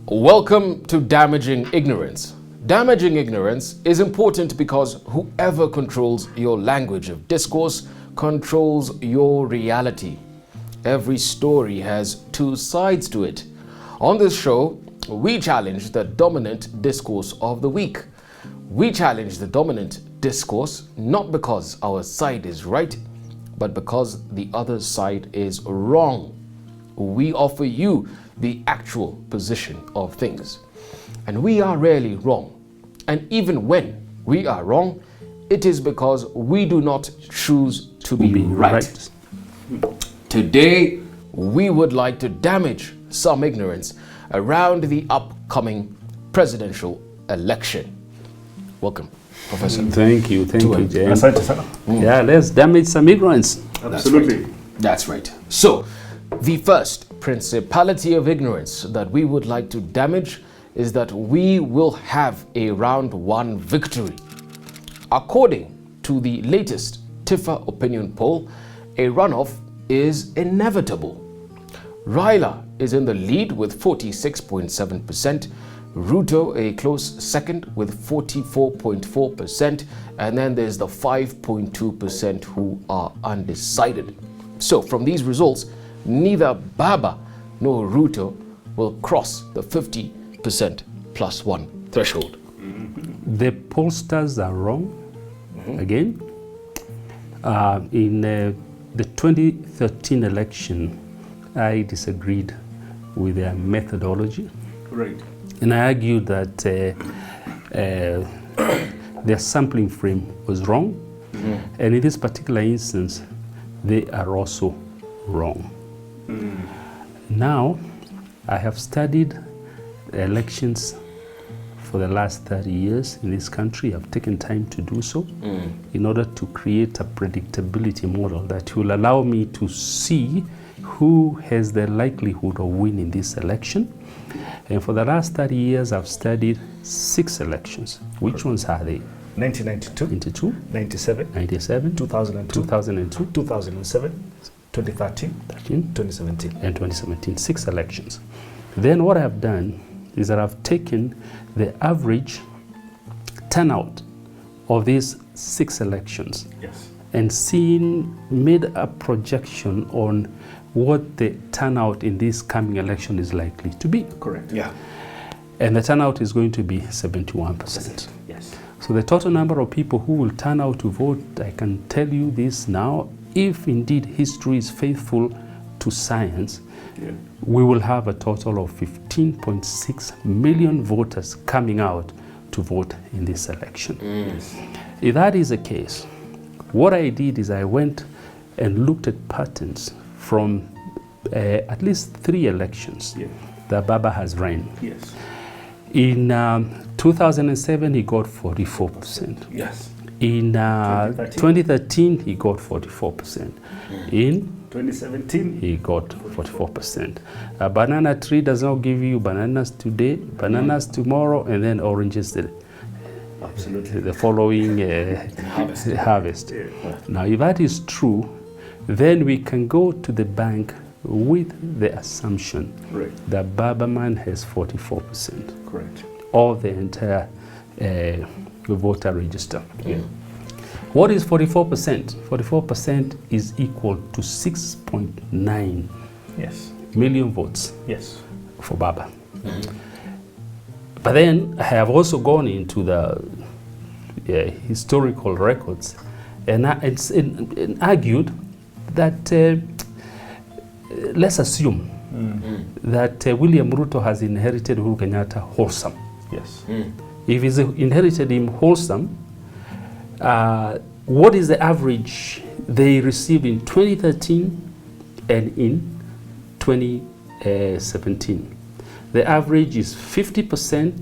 Welcome to Damaging Ignorance. Damaging ignorance is important because whoever controls your language of discourse controls your reality. Every story has two sides to it. On this show, we challenge the dominant discourse of the week. We challenge the dominant discourse not because our side is right, but because the other side is wrong. We offer you the actual position of things. And we are rarely wrong. And even when we are wrong, it is because we do not choose to be right. Today, we would like to damage some ignorance around the upcoming presidential election. Welcome, Professor. Thank you, James. Mm. Yeah, let's damage some ignorance. Absolutely. That's right. So, the first principality of ignorance that we would like to damage is that we will have a round one victory. According to the latest TIFA opinion poll, a runoff is inevitable. RAILA is in the lead with 46.7%, Ruto a close second with 44.4%, and then there's the 5.2% who are undecided. So from these results, neither Baba nor Ruto will cross the 50% plus one threshold. The pollsters are wrong. Again, in the 2013 election, I disagreed with their methodology. Right. And I argued that their sampling frame was wrong. And in this particular instance, they are also wrong. Now, I have studied elections for the last 30 years in this country. I've taken time to do so in order to create a predictability model that will allow me to see who has the likelihood of winning this election. And for the last 30 years, I've studied 6 elections. Which ones are they? 1992, 97, 2002, 2007, 2013, 2017. And 2017, 6 elections. Then what I've done is that I've taken the average turnout of these 6 elections and made a projection on what the turnout in this coming election is likely to be. Correct. Yeah. And the turnout is going to be 71%. Yes. So the total number of people who will turn out to vote, I can tell you this now, if indeed history is faithful to science, we will have a total of 15.6 million voters coming out to vote in this election. If that is the case, what I did is I went and looked at patterns from at least 3 elections that Baba has ran. Yes. In 2007, he got 44%. Yes. In 2013, he got 44%. In 2017, he got 44%. A banana tree does not give you bananas today, bananas tomorrow, and then oranges the following harvest. Now, if that is true, then we can go to the bank with the assumption that Baba Man has 44%. Correct. Of the entire voter register. What is 44%? 44% is equal to 6.9 million votes for Baba. But then I have also gone into the historical records and argued that let's assume that William Ruto has inherited Uhuru Kenyatta wholesome. Yes. If he's inherited him wholesome, what is the average they received in 2013 and in 2017? The average is 50%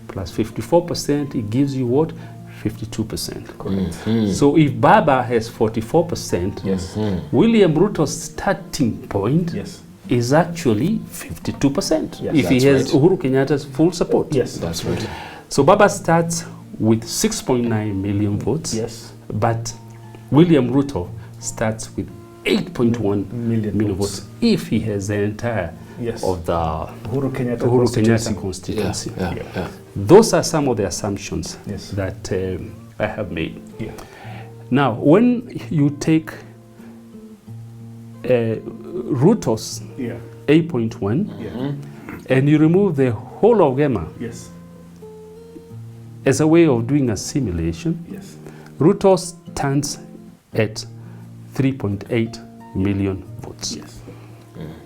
plus 54%. It gives you what? 52%. Correct. So if Baba has 44%, William Ruto's starting point is actually 52%. If he has Uhuru Kenyatta's full support. Yes, that's right. So Baba starts with 6.9 million votes, but William Ruto starts with 8.1 million votes if he has the entire Yes. of the Uhuru Kenyatta Uhuru constituency. Kenyatta constituency. Yeah. Those are some of the assumptions Yes. that I have made. Yeah. Now, when you take Ruto's Yeah. 8.1 Yeah. and you remove the whole of Gema Yes. as a way of doing a simulation, Yes. Ruto stands at 3.8 million votes. Yes.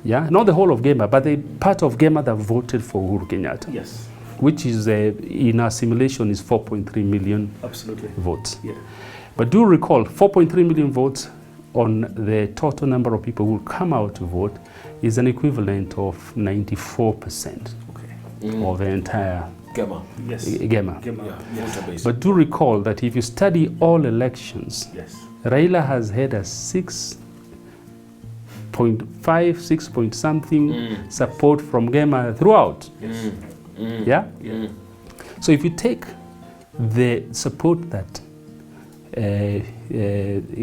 Yeah, not the whole of Gema, but the part of Gema that voted for Uhuru Kenyatta, Yes. which is in our simulation is 4.3 million Absolutely. votes. Yeah. But do recall, 4.3 million votes on the total number of people who will come out to vote is an equivalent of 94% Okay. of the entire Gema. Yes. Gema. Gema. Yeah. Yes. Voter base. But do recall that if you study all elections, Yes. RAILA has had a 6.5, 6 point something support from Gema throughout. Yes. Yeah? Yeah. So if you take the support that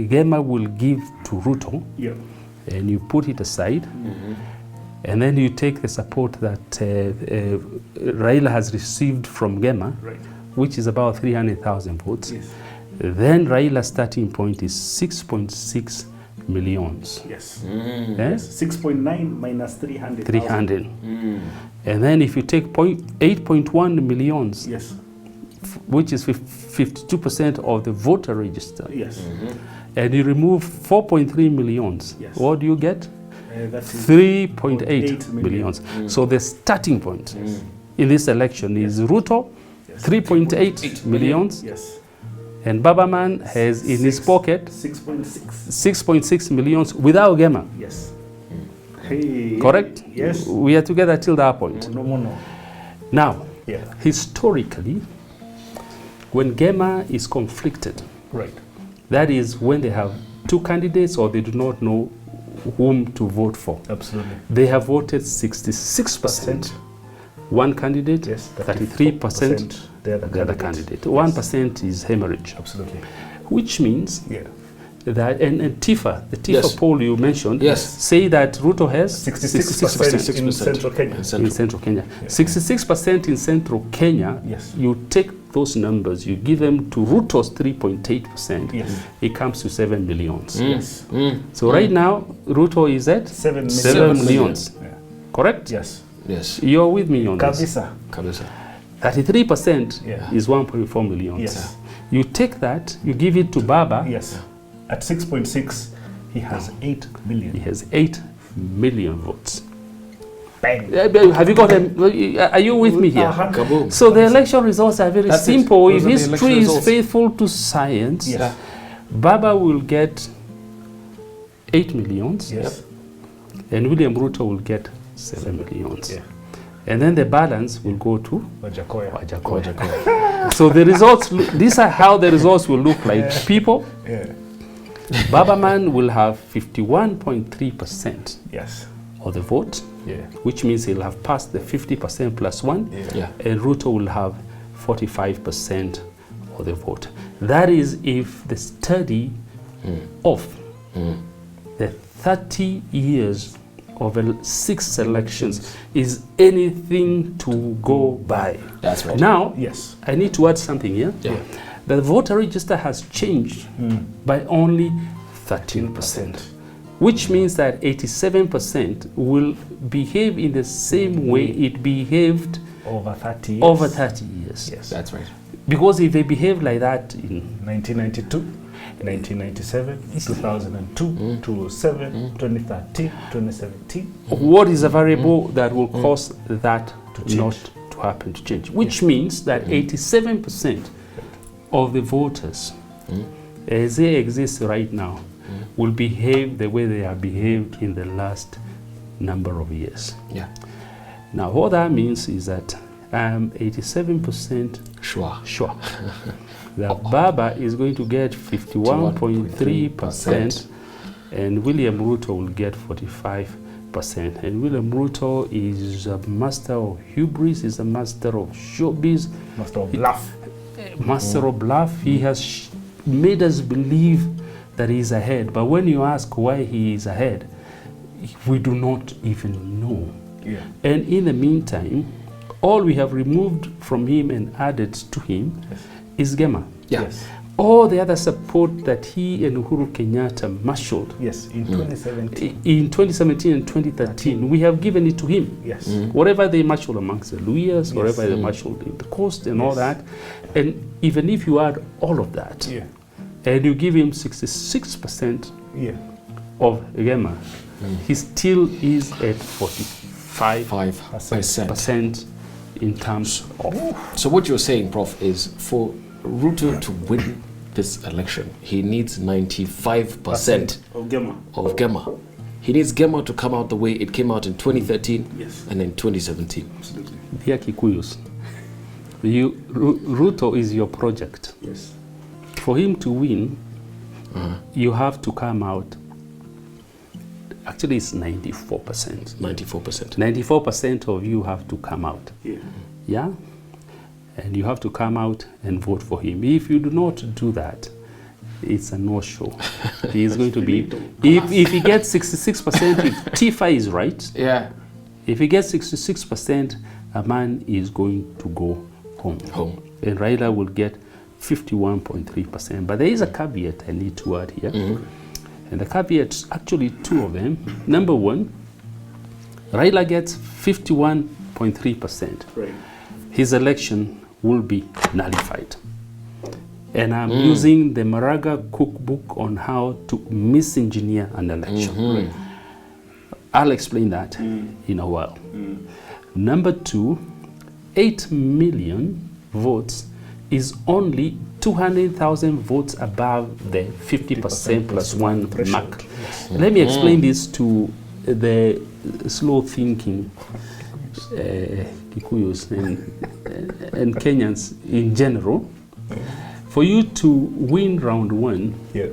Gema will give to Ruto Yeah. and you put it aside, and then you take the support that RAILA has received from Gema, Right. which is about 300,000 votes, Yes. then RAILA's starting point is 6.6 millions. Yes. Eh? 6.9 minus 300. 300. And then if you take 8.1 millions, Yes. which is 52% of the voter register, Yes. and you remove 4.3 millions, Yes. what do you get? That is 3.8 million. millions. So the starting point in this election is Ruto, Yes. 3.8 millions, Yes. and Babaman has in his pocket 6.6. 6.6 millions without Gema. Yes. Hey. Correct? Yes. We are together till that point. No more. No. Now, Yeah. historically, when Gema is conflicted, Right. that is when they have two candidates or they do not know whom to vote for. Absolutely. They have voted 66%. One candidate, Yes. 33% The the other candidate. 1% is hemorrhage, Absolutely. which means Yeah. that, and TIFA, the TIFA Yes. poll you mentioned, Yes. say that Ruto has 66% in Central Kenya. in Central Kenya. 66% in Central Kenya, Yes. you take those numbers, you give them to Ruto's 3.8%, Yes. it comes to 7 millions. Yes. So right now, Ruto is at 7 7 million. millions. Yeah. Correct? Yes. Yes. You're with me on this. Kabisa. Kabisa. 33% Yeah. is 1.4 million. Yes. You take that, you give it to Baba, Yes. At 6.6, he has 8 million. he has 8 million votes. Bang. Have you got are you with me here? Kaboom. So the election results are very That's it. simple. Those If are the history election is results. faithful to science, Yes. Baba will get 8 millions Yes. and William Ruto will get 7 millions. Yeah. And then the balance will go to Wajakoya. Wajakoya. So the results, these are how the results will look like. People, Yeah. Babaman will have 51.3% Yes. of the vote, Yeah. which means he'll have passed the 50% plus 1, Yeah. and Ruto will have 45% of the vote. That is if the study of the 30 years of 6 elections is anything to go by. That's right. Now, Yes. I need to add something here. Yeah. The voter register has changed by only 13%, which means that 87% will behave in the same way it behaved Over 30 years. over 30 years. Yes. That's right. Because if they behave like that in 1992, 1997, 2002, 2007, 2013, 2017. what is a variable that will cause that change. not to happen, to change? Which means that 87% of the voters, as they exist right now, will behave the way they have behaved in the last number of years. Yeah. Now, what that means is that I'm 87% Sure. sure that Baba is going to get 51.3% and William Ruto will get 45%. And William Ruto is a master of hubris, is a master of showbiz, Master of bluff. master of bluff. He has made us believe that he is ahead. But when you ask why he is ahead, we do not even know Yeah. And in the meantime, all we have removed from him and added to him is Gema. Yeah. Yes. All the other support that he and Uhuru Kenyatta marshaled Yes, in 2017. in 2017 and 2013, we have given it to him. Yes. Whatever they marshaled amongst the Luyas, whatever they Mm. marshaled in the coast and all Yes. that. And even if you add all of that, Yeah. and you give him 66% Yeah. of Gema, he still is at 45% 5%. in terms of. So what you're saying, Prof, is for Ruto to win this election, he needs 95% Of Gema. of Gema. He needs Gema to come out the way it came out in 2013 Yes. and in 2017. Absolutely. Dear Kikuyus, Ruto is your project. Yes. For him to win, you have to come out. Actually, it's 94%. 94%. 94% of you have to come out. Yeah. Yeah? And you have to come out and vote for him. If you do not do that, it's a no-show. He is going to be... If he gets 66%, if Tifa is right, Yeah. if he gets 66%, a man is going to go home. Home. And Raila will get 51.3%. But there is a caveat I need to add here. And the caveats, actually two of them. Number one, Raila gets 51.3%. Right. His election will be nullified. And I'm using the Maraga cookbook on how to misengineer an election. I'll explain that in a while. Number two, 8 million votes is only 200,000 votes above the 50% plus one mark. Yes. Let me explain this to the slow thinking Kikuyus and Kenyans in general. For you to win round one, Yeah.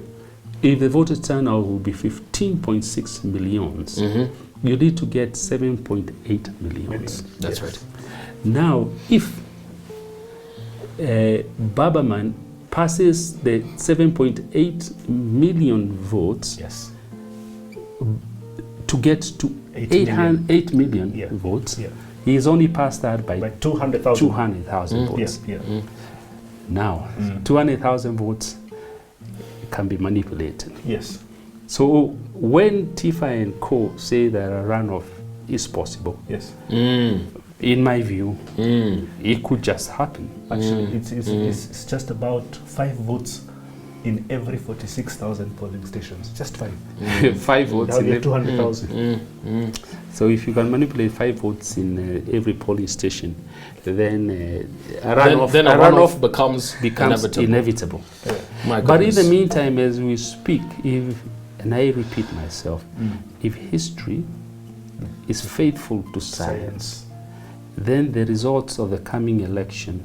if the voter turnout will be 15.6 millions, you need to get 7.8 millions. That's Yes. right. Now, if Babaman passes the 7.8 million votes Yes. to get to 8 million Yeah. votes, Yeah. he is only passed that by By 200,000. 200,000 votes. Yeah. Yeah. Now, 200,000 votes can be manipulated. Yes. So when Tifa and Co say that a runoff is possible, Yes. in my view, it could just happen. Actually, it's just about 5 votes in every 46,000 polling stations. Just 5. 5 votes That would in be every, 200,000. So if you can manipulate 5 votes in every polling station, then a runoff becomes becomes inevitable. inevitable. My But in the goodness. meantime, as we speak, and I repeat myself, if history is faithful to science, then the results of the coming election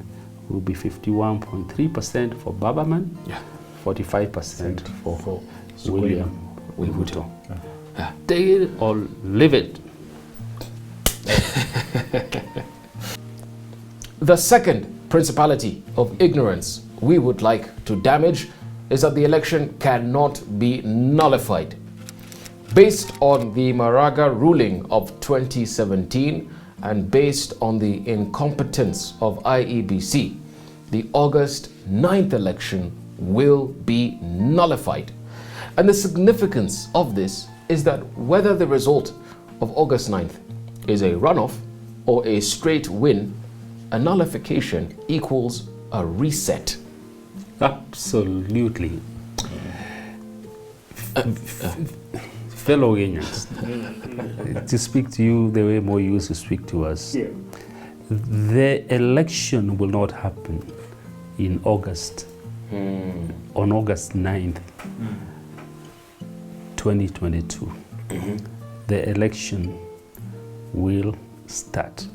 will be 51.3% for Babaman, 45% for William Ruto. Take it or leave it. The second principality of ignorance we would like to damage is that the election cannot be nullified. Based on the Maraga ruling of 2017 and based on the incompetence of IEBC, the August 9th election will be nullified. And the significance of this is that whether the result of August 9th is a runoff or a straight win, a nullification equals a reset. Absolutely. Fellow Kenyans, to speak to you the way Mo used to speak to us, the election will not happen in August, on August 9th, 2022. The election will start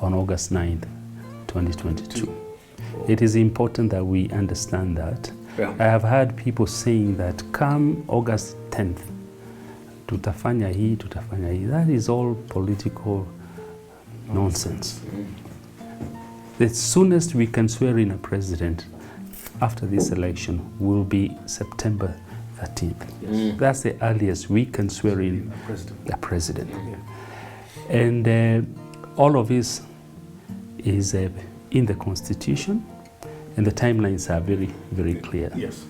on August 9th, 2022. It is important that we understand that. I have heard people saying that come August 10th, tutafanya hii, tutafanya hii. That is all political nonsense. The soonest we can swear in a president after this election will be September 13th. That's the earliest we can swear in a president. And all of this is in the Constitution, and the timelines are very, very clear. Yes.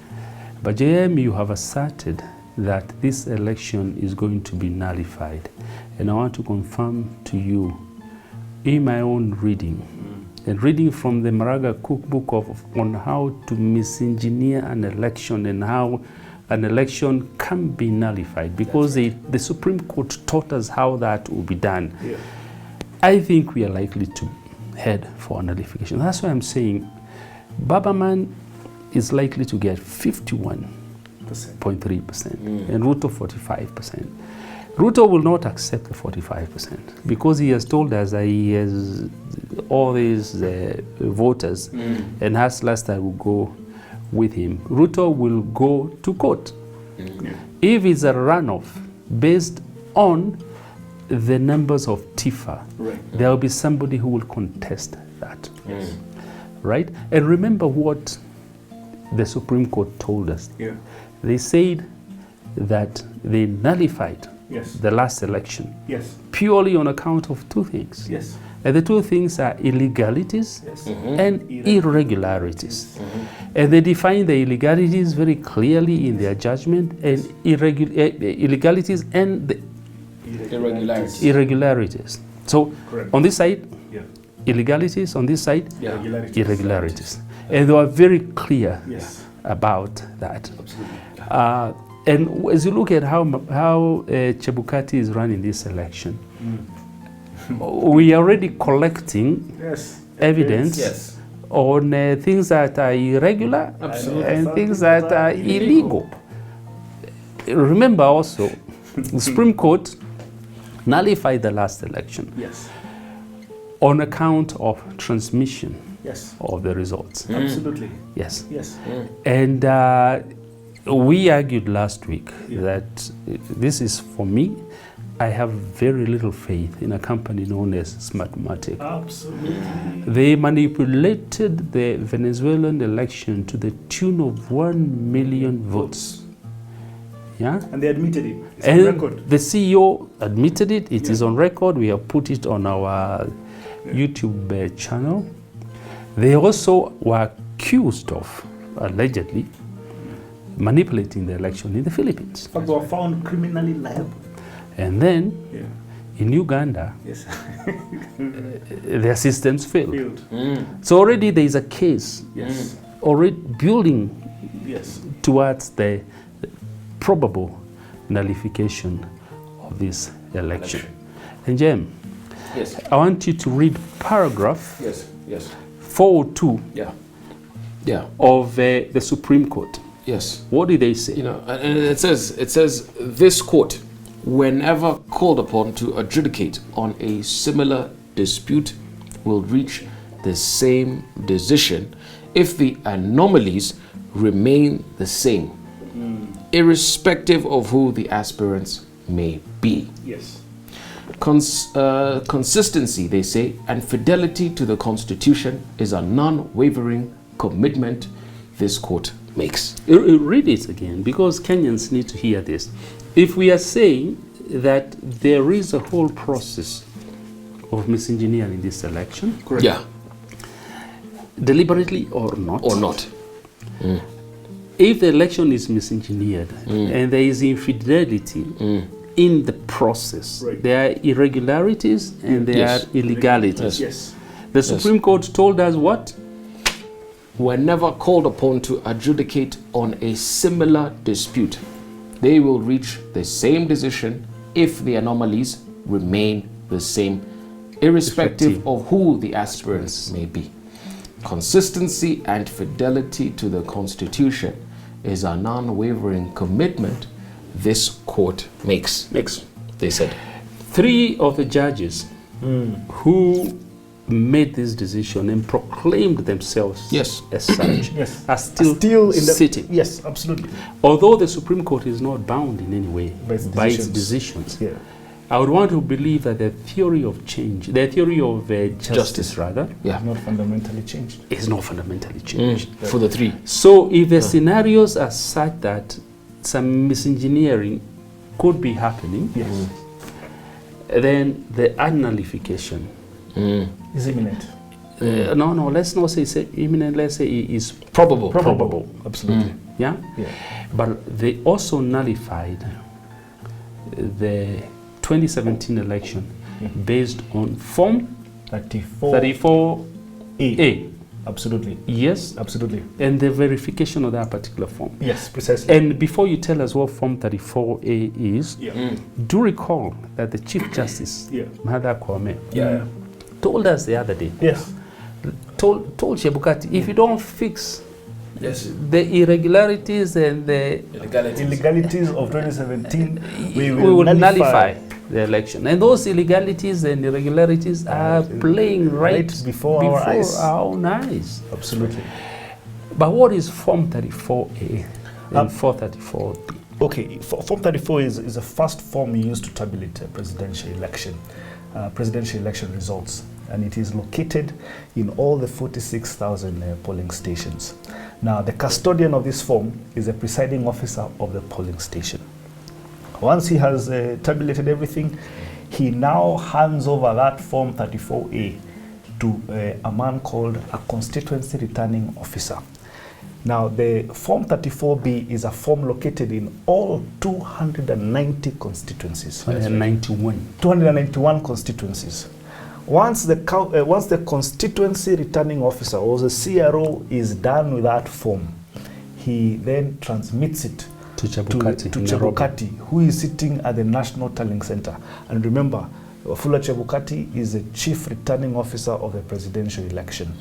But JM, you have asserted that this election is going to be nullified. And I want to confirm to you, in my own reading, and reading from the Maraga cookbook on how to misengineer an election and how an election can be nullified, because the Supreme Court taught us how that will be done. Yeah. I think we are likely to head for a nullification. That's why I'm saying Babaman is likely to get 51.3% and Ruto 45%. Ruto will not accept the 45% because he has told us that he has all these voters and hustlers that will go with him. Ruto will go to court. If it's a runoff based on the numbers of TIFA, there will be somebody who will contest that. Right? And remember what the Supreme Court told us. They said that they nullified the last election purely on account of two things. And the two things are illegalities and irregularities. And they define the illegalities very clearly in their judgment, and illegalities and the irregularities. So on this side, illegalities, on this side, irregularities. And they are very clear about that. And as you look at how Chebukati is running this election, we are already collecting evidence on things that are irregular and things that are illegal. Remember also, the Supreme Court nullified the last election on account of transmission of the results. Absolutely. Yes. And we argued last week that this is, for me, I have very little faith in a company known as Smartmatic. Absolutely. They manipulated the Venezuelan election to the tune of 1 million votes. And they admitted it. It's and on record. The CEO admitted it. It is on record. We have put it on our YouTube channel. They also were accused of, allegedly, manipulating the election in the Philippines. But they were found criminally liable. And then, in Uganda, their systems failed. So already there is a case already building towards the probable nullification of this election. And Jem, I want you to read paragraph 402 of the Supreme Court. What did they say? And it says this court, whenever called upon to adjudicate on a similar dispute, will reach the same decision if the anomalies remain the same, irrespective of who the aspirants may be. Consistency, they say, and fidelity to the Constitution is a non-wavering commitment this court makes. Read it again, because Kenyans need to hear this. If we are saying that there is a whole process of misengineering this election, deliberately or not, if the election is misengineered and there is infidelity in the process, there are irregularities and there are illegalities. The Supreme Court told us what? Whenever called upon to adjudicate on a similar dispute, they will reach the same decision if the anomalies remain the same, irrespective of who the aspirants may be. Consistency and fidelity to the Constitution is a non-wavering commitment this court makes. They said. 3 of the judges who made this decision and proclaimed themselves as such are still sitting. Yes, absolutely. Although the Supreme Court is not bound in any way by its decisions, I would want to believe that the theory of change, the theory of justice rather, is not fundamentally changed. Is not fundamentally changed. For the 3. So if the scenarios are such that some misengineering could be happening, Then the annullification. Is imminent. No, let's not say imminent, let's say it is Probable. Absolutely. yeah? Yeah. But they also nullified the 2017 election based on Form 34A. Absolutely. Yes, Absolutely. and the verification of that particular form. Yes, precisely. And before you tell us what Form 34A is, do recall that the Chief Justice, Mahada Kwame, told us the other day, told Chebukati, if you don't fix the irregularities and the illegalities of 2017, we will nullify the election. And those illegalities and irregularities are playing right before our eyes. Absolutely. But what is Form 34A and 434B? Okay, Form 34 is the first form used to tabulate a presidential election results, and it is located in all the 46,000 polling stations. Now, the custodian of this form is the presiding officer of the polling station. Once he has tabulated everything, he now hands over that Form 34A to a man called a constituency returning officer. Now, the Form 34B is a form located in all 290 constituencies. 291 constituencies. Once the constituency returning officer or the CRO is done with that form, he then transmits it to Chebukati, who is sitting at the National Tallying Center. And remember, Wafula Chebukati is the chief returning officer of the presidential election.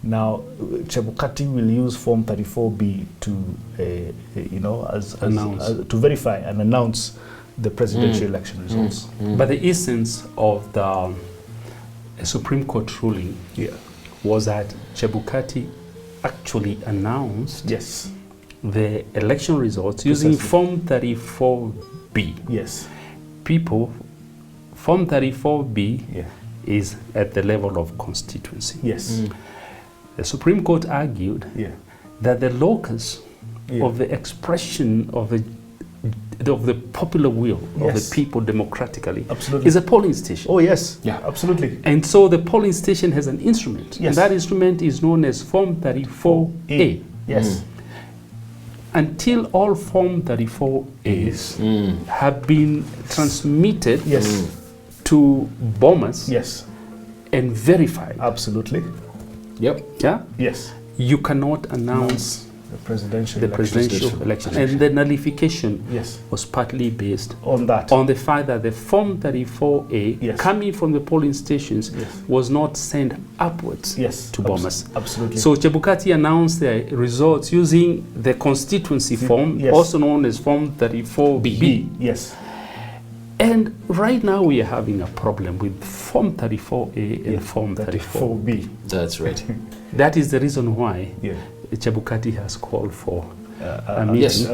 Now, Chebukati will use Form 34B to, to verify and announce the presidential election results. But the essence of the Supreme Court ruling was that Chebukati actually announced the election results using Form 34B. Yes. Form 34B is at the level of constituency. Yes. The Supreme Court argued that the locus of the expression of the popular will of the people democratically is a polling station. Oh yes, absolutely. And so the polling station has an instrument, and that instrument is known as Form 34A. Yes. Until all Form 34As have been transmitted to bombers and verified. Absolutely. Yeah? Yes. You cannot announce the presidential election. And the nullification was partly based on that. On the fact that the Form 34A coming from the polling stations was not sent upwards to bombers. Absolutely. So Chebukati announced the results using the constituency form, also known as Form 34B. Yes. And right now we are having a problem with Form 34A and Form 34B. That's right. That is the reason why Chebukati has called for a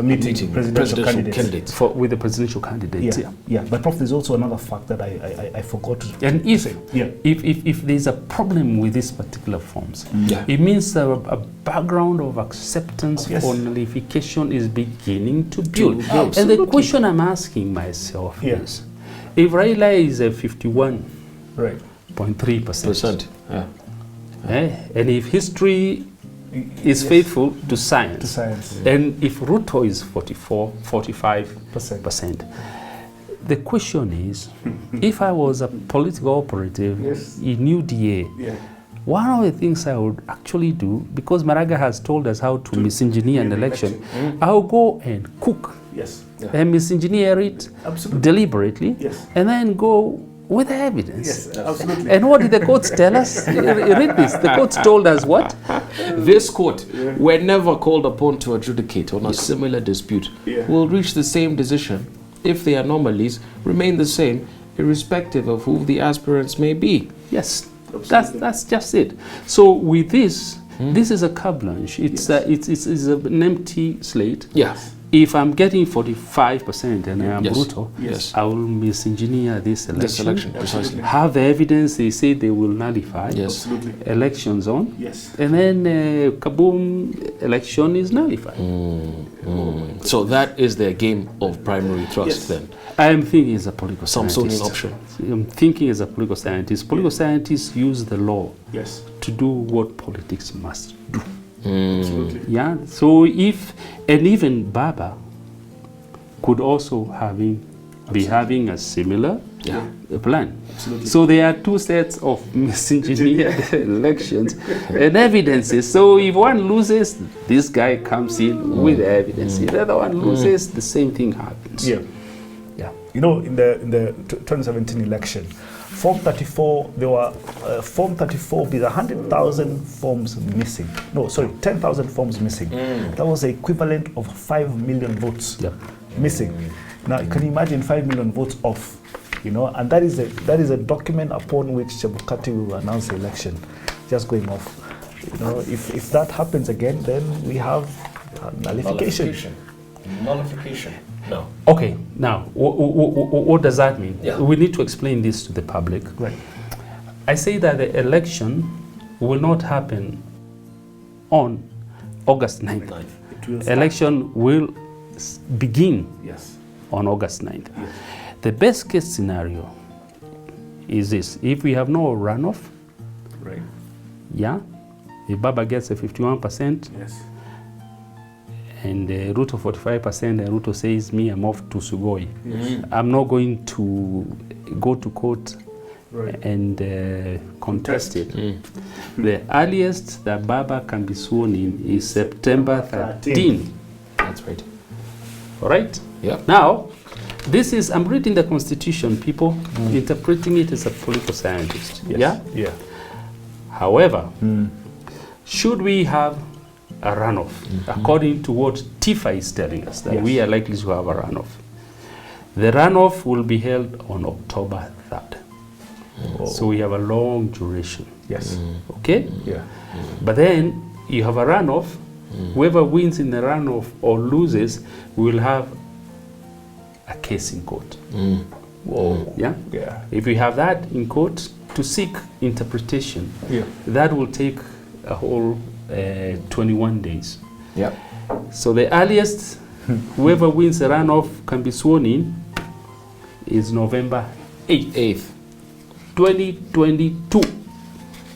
meeting presidential candidates. With the presidential candidates. But Prof, there's also another fact that I forgot to say. And if there's a problem with these particular forms, it means a background of acceptance for nullification is beginning to build. And the question I'm asking myself is, if RAILA is a 51.3%, and if history is faithful to science. And if Ruto is 45%. The question is, if I was a political operative in UDA, one of the things I would actually do, because Maraga has told us how to misengineer an election, I'll go and cook and misengineer it deliberately, and then go with the evidence. Yes, absolutely. And what did the courts tell us? Read this. The courts told us what? This court, whenever called upon to adjudicate on a similar dispute, will reach the same decision if the anomalies remain the same, irrespective of who the aspirants may be. Yes, that's just it. So with this, this is a carte blanche. It's an empty slate. If I'm getting 45% and I am Ruto, I will misengineer this election. Precisely. Have the evidence they say they will nullify. Elections on. And then kaboom, election is nullified. So that is their game of primary thrust then. I am thinking as a political Some scientist. option. I'm thinking as a political scientist. Political scientists use the law Yes. to do what politics must do. Absolutely. Yeah. So even Baba could also be having a similar plan. Absolutely. So there are two sets of misengineered elections and evidences. So if one loses, this guy comes in with evidence. If the other one loses, the same thing happens. Yeah. Yeah. You know, in the 2017 election, Form 34, there were Form 34 with 100,000 forms missing. No, sorry, 10,000 forms missing. That was the equivalent of 5 million votes missing. Now, can you imagine 5 million votes off? You know, and that is a document upon which Chebukati will announce the election, just going off. You know, if that happens again, then we have nullification. Nullification. No. Okay, now, what does that mean? Yeah. We need to explain this to the public. Right. I say that the election will not happen on August 9th. It will start. Election will begin Yes. on August 9th. Yes. The best case scenario is this. If we have no runoff, Right. yeah, if Baba gets a 51%, Yes. and Ruto 45%, and Ruto says, me, I'm off to Sugoi. I'm not going to go to court Right. and contest it. The earliest that Baba can be sworn in is September 13. That's right. All right? Yeah. Now, I'm reading the Constitution, people, interpreting it as a political scientist. Yes. Yeah? Yeah. However, should we have a runoff, according to what Tifa is telling us, that Yes. we are likely to have a runoff? The runoff will be held on October 3rd. So we have a long duration. Yes. Okay? Yeah. But then you have a runoff. Whoever wins in the runoff or loses will have a case in court. Whoa. Yeah? Yeah. If we have that in court to seek interpretation, Yeah. that will take a whole 21 days. Yeah. So the earliest whoever wins the runoff can be sworn in is November 8th, 2022.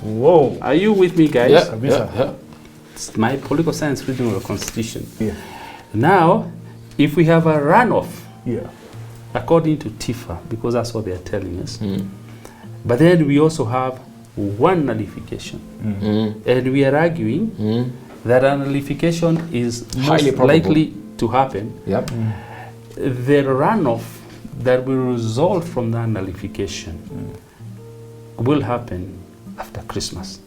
Whoa. Are you with me, guys? Yeah. Kabisa. Yeah. It's my political science reading of the Constitution. Yeah. Now, if we have a runoff, Yeah. according to Tifa, because that's what they are telling us, but then we also have one nullification. And we are arguing that a nullification is Highly most probable. likely to happen. Yep. The runoff that will result from that nullification will happen after Christmas.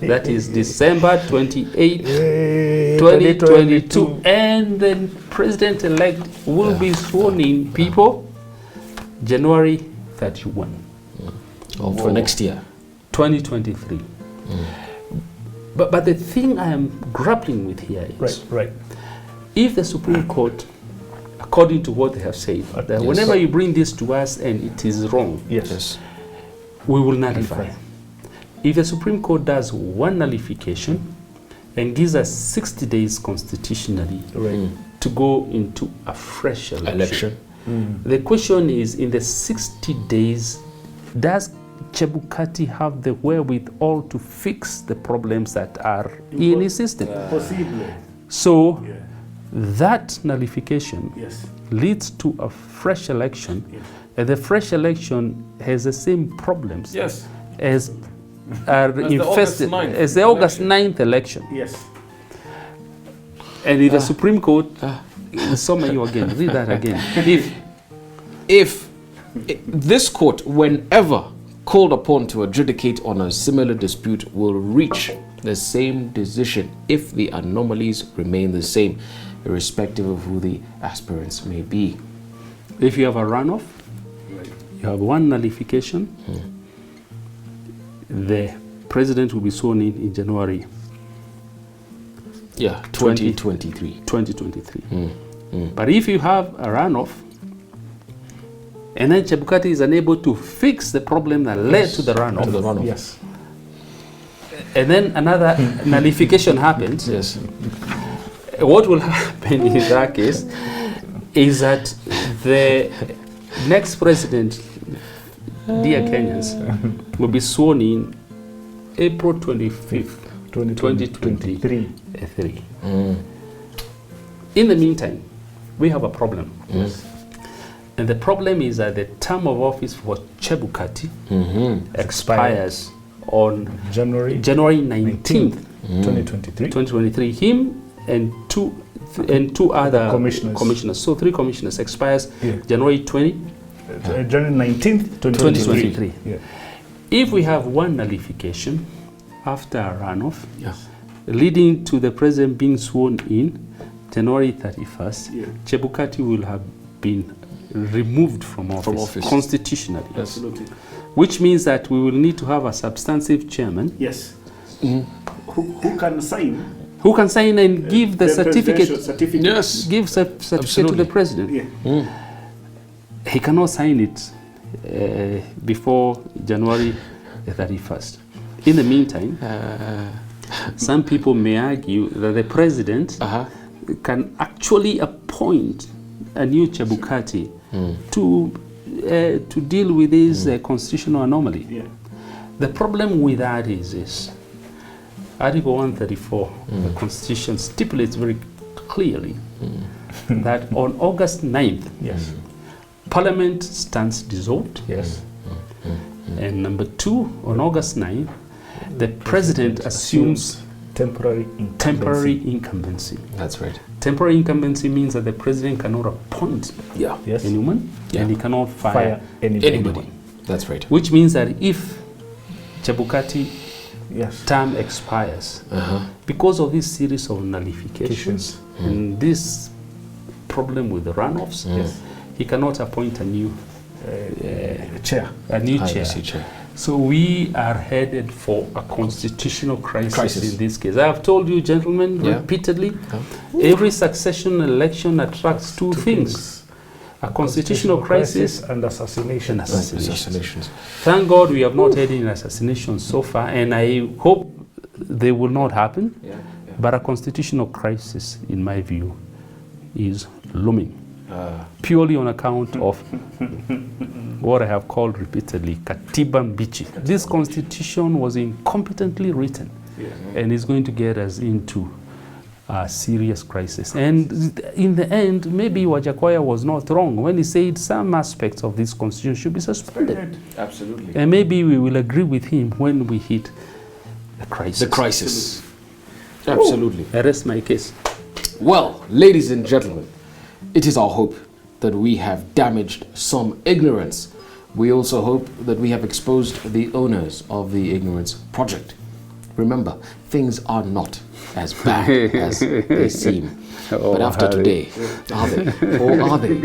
That is December 28, 2022. And the president-elect will be sworn in, people, January 31. For next year. 2023. But the thing I am grappling with here is, Right. Right. if the Supreme Court, according to what they have said, that Yes. whenever you bring this to us and it is wrong, Yes. we will nullify. If the Supreme Court does one nullification and gives us 60 days constitutionally Right. to go into a fresh election, the question is, in the 60 days, does Chebukati have the wherewithal to fix the problems that are in his system? Possibly. So Yeah. that nullification Yes. leads to a fresh election, Yes. and the fresh election has the same problems Yes. as are the infested August 9th as the August election. 9th election. Yes. And if the Supreme Court, summon you again, read that again. If this court, whenever called upon to adjudicate on a similar dispute, will reach the same decision if the anomalies remain the same, irrespective of who the aspirants may be. If you have a runoff, you have one nullification, the president will be sworn in January Yeah, 2023. 2023. But if you have a runoff, and then Chebukati is unable to fix the problem that led to the runoff, To the runoff. Yes. and then another nullification happens, Yes. what will happen in that case is that The next president, dear Kenyans, will be sworn in April 25th, 2023. In the meantime, we have a problem. And the problem is that the term of office for Chebukati expires on January 19th, 2023. Him and two other commissioners. So 3 commissioners expires January 19th, 2023. Yeah. If we have one nullification after a runoff, leading to the president being sworn in January 31st, Chebukati will have been removed from office constitutionally. Absolutely. Which means that we will need to have a substantive chairman. Yes. Who can sign? Who can sign and give the certificate? Yes. Give certificate to the president. He cannot sign it before January 31st. In the meantime, some people may argue that the president can actually appoint a new Chebukati to deal with this constitutional anomaly. The problem with that is this. Article 134 of the Constitution stipulates very clearly that on August 9th, Parliament stands dissolved. And number 2, on August 9th, the President assumes temporary incumbency. That's right. Temporary incumbency means that the President cannot appoint anyone and he cannot fire anybody. That's right. Which means that if Chebukati term expires because of this series of nullifications and this problem with the runoffs, he cannot appoint a new chair. So we are headed for a constitutional crisis in this case. I have told you, gentlemen, repeatedly, every succession election attracts two things. A constitutional crisis and assassination. Assassinations. Thank God we have not had any assassinations so far, and I hope they will not happen. But a constitutional crisis, in my view, is looming. Purely on account of what I have called repeatedly Katiba Mbichi. This constitution was incompetently written and is going to get us into a serious crisis. And in the end, maybe Wajakoya was not wrong when he said some aspects of this constitution should be suspended. Absolutely. And maybe we will agree with him when we hit the crisis. The crisis. Absolutely. I rest my case. Well, ladies and gentlemen, it is our hope that we have damaged some ignorance. We also hope that we have exposed the owners of the Ignorance Project. Remember, things are not as bad as they seem. But after today, are they? Or are they?